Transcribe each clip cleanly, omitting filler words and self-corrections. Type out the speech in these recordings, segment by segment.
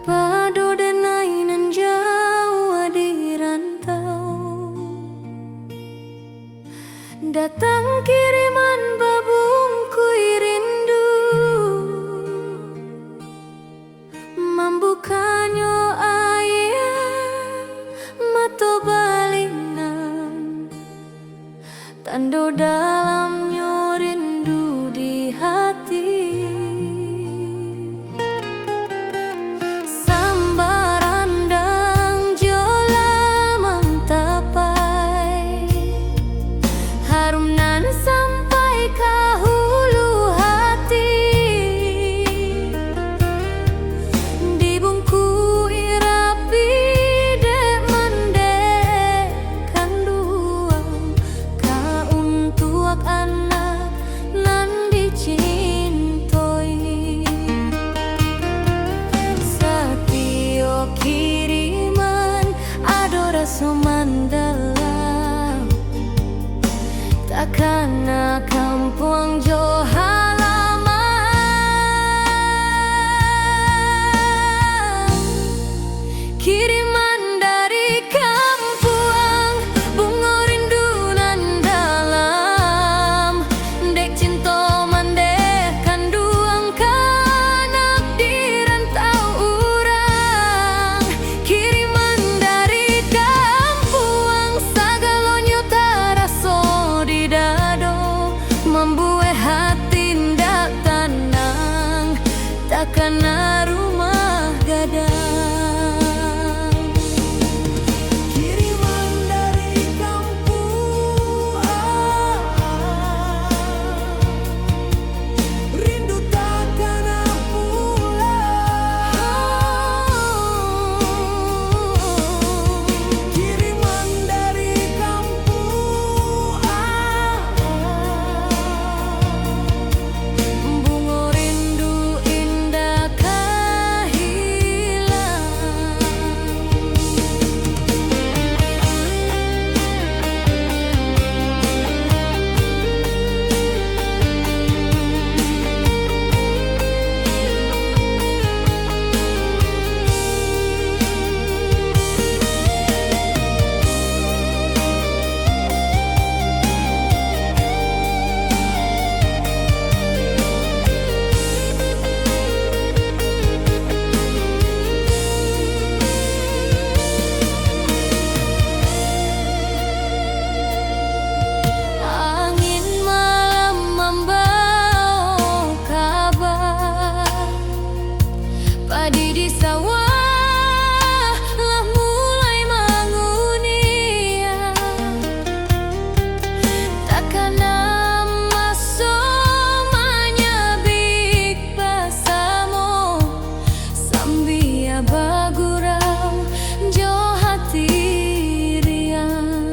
Pado denai nan jauh di rantau, datang kiriman babungkui rindu, membukanyo air mato balinan, tando dalamnya rindu di hati. Mandalam takkan akan puang jo halaman, kiriman dari kampuang, bunga rindu nan dalam, dek cinta mandeh kanduang kanak di rantau urang, kiriman dari membuat hati ndak tenang, takkan rumah gadang. Kiriman dari kampung, rindu takkan pulang. Kiriman dari kampung, padi di sawah lah mulai mangunia, takkan masuk manyabik pasamo, sambia bagurau jo hati riang.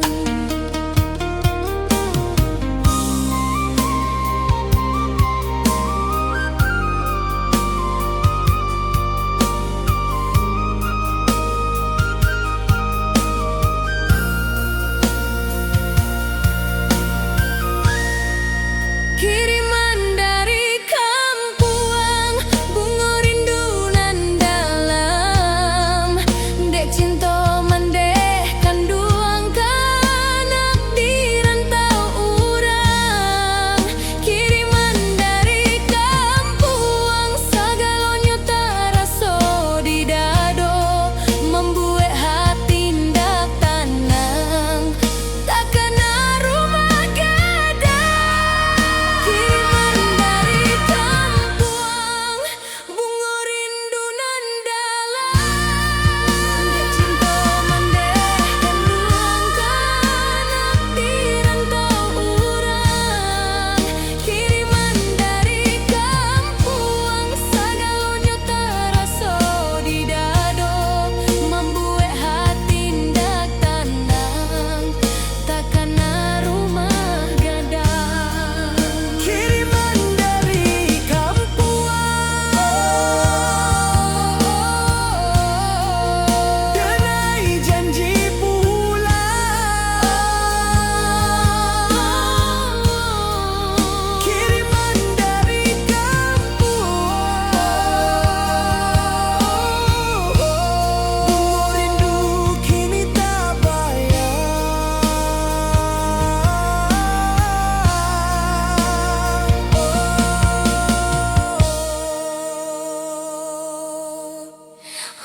Kiriman dari kampuang, bunga rindu nan dalam,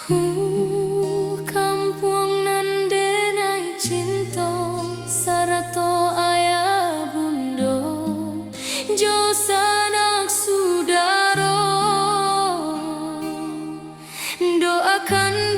Kampung nan denai cinta sarato ayah bundo jo sanak sudaro doakan